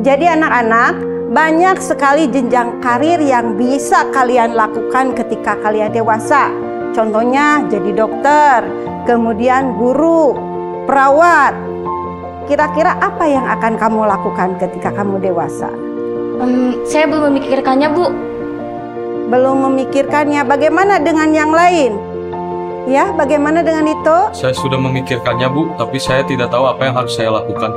Jadi anak-anak, banyak sekali jenjang karir yang bisa kalian lakukan ketika kalian dewasa. Contohnya jadi dokter, kemudian guru, perawat. Kira-kira apa yang akan kamu lakukan ketika kamu dewasa? Saya belum memikirkannya, Bu. Belum memikirkannya. Bagaimana dengan yang lain? Ya, bagaimana dengan itu? Saya sudah memikirkannya, Bu, tapi saya tidak tahu apa yang harus saya lakukan.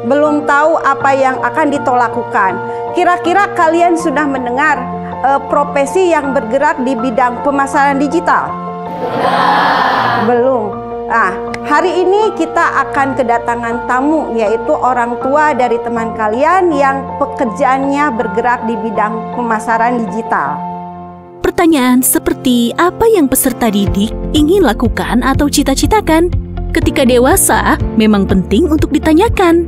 Belum tahu apa yang akan lakukan. Kira-kira kalian sudah mendengar profesi yang bergerak di bidang pemasaran digital? Belum. Nah, hari ini kita akan kedatangan tamu, yaitu orang tua dari teman kalian yang pekerjaannya bergerak di bidang pemasaran digital. Pertanyaan seperti apa yang peserta didik ingin lakukan atau cita-citakan ketika dewasa memang penting untuk ditanyakan.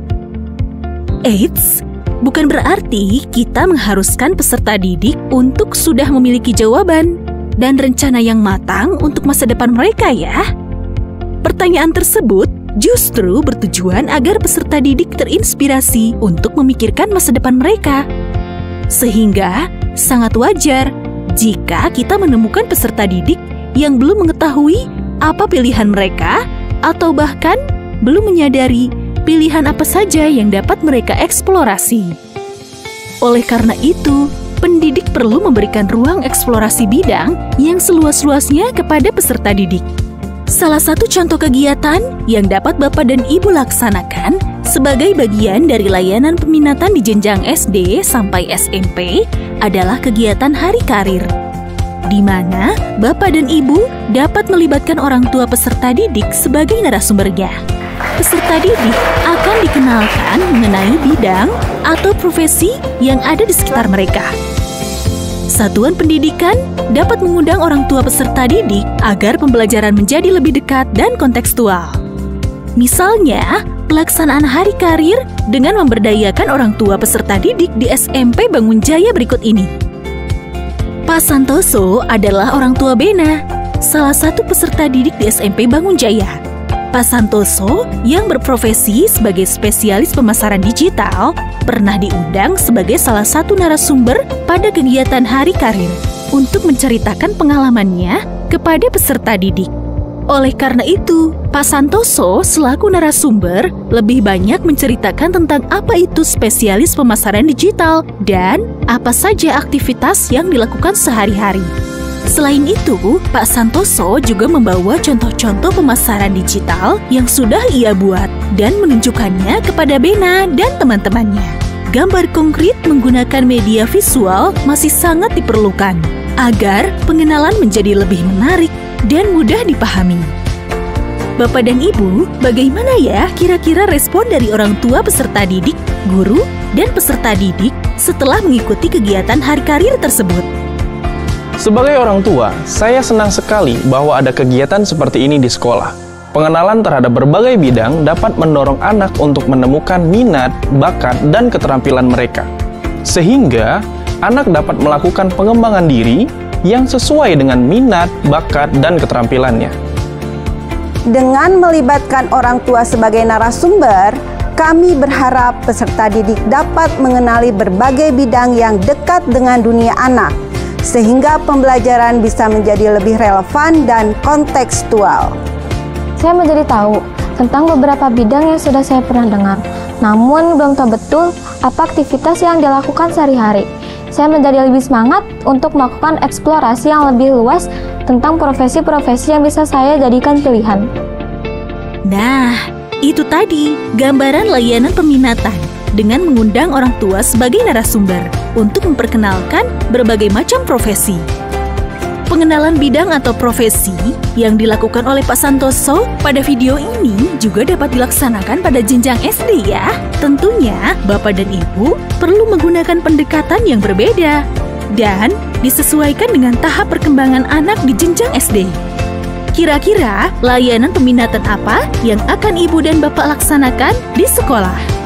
Eits, bukan berarti kita mengharuskan peserta didik untuk sudah memiliki jawaban dan rencana yang matang untuk masa depan mereka ya. Pertanyaan tersebut justru bertujuan agar peserta didik terinspirasi untuk memikirkan masa depan mereka. Sehingga sangat wajar jika kita menemukan peserta didik yang belum mengetahui apa pilihan mereka atau bahkan belum menyadari pilihan apa saja yang dapat mereka eksplorasi. Oleh karena itu, pendidik perlu memberikan ruang eksplorasi bidang yang seluas-luasnya kepada peserta didik. Salah satu contoh kegiatan yang dapat Bapak dan Ibu laksanakan sebagai bagian dari layanan peminatan di jenjang SD sampai SMP adalah kegiatan Hari Karir, di mana Bapak dan Ibu dapat melibatkan orang tua peserta didik sebagai narasumbernya. Peserta didik akan dikenalkan mengenai bidang atau profesi yang ada di sekitar mereka. Satuan pendidikan dapat mengundang orang tua peserta didik agar pembelajaran menjadi lebih dekat dan kontekstual. Misalnya, pelaksanaan Hari Karir dengan memberdayakan orang tua peserta didik di SMP Bangun Jaya berikut ini. Pak Santoso adalah orang tua Bena, salah satu peserta didik di SMP Bangun Jaya. Pak Santoso yang berprofesi sebagai spesialis pemasaran digital pernah diundang sebagai salah satu narasumber pada kegiatan Hari Karir untuk menceritakan pengalamannya kepada peserta didik. Oleh karena itu, Pak Santoso selaku narasumber lebih banyak menceritakan tentang apa itu spesialis pemasaran digital dan apa saja aktivitas yang dilakukan sehari-hari. Selain itu, Pak Santoso juga membawa contoh-contoh pemasaran digital yang sudah ia buat dan menunjukkannya kepada Bena dan teman-temannya. Gambar konkret menggunakan media visual masih sangat diperlukan agar pengenalan menjadi lebih menarik dan mudah dipahami. Bapak dan Ibu, bagaimana ya kira-kira respon dari orang tua peserta didik, guru, dan peserta didik setelah mengikuti kegiatan Hari Karir tersebut? Sebagai orang tua, saya senang sekali bahwa ada kegiatan seperti ini di sekolah. Pengenalan terhadap berbagai bidang dapat mendorong anak untuk menemukan minat, bakat, dan keterampilan mereka. Sehingga, anak dapat melakukan pengembangan diri yang sesuai dengan minat, bakat, dan keterampilannya. Dengan melibatkan orang tua sebagai narasumber, kami berharap peserta didik dapat mengenali berbagai bidang yang dekat dengan dunia anak, sehingga pembelajaran bisa menjadi lebih relevan dan kontekstual. Saya menjadi tahu tentang beberapa bidang yang sudah saya pernah dengar, namun belum tahu betul apa aktivitas yang dilakukan sehari-hari. Saya menjadi lebih semangat untuk melakukan eksplorasi yang lebih luas tentang profesi-profesi yang bisa saya jadikan pilihan. Nah, itu tadi gambaran layanan peminatan dengan mengundang orang tua sebagai narasumber untuk memperkenalkan berbagai macam profesi. Pengenalan bidang atau profesi yang dilakukan oleh Pak Santoso pada video ini juga dapat dilaksanakan pada jenjang SD ya. Tentunya Bapak dan Ibu perlu menggunakan pendekatan yang berbeda dan disesuaikan dengan tahap perkembangan anak di jenjang SD. Kira-kira layanan peminatan apa yang akan Ibu dan Bapak laksanakan di sekolah?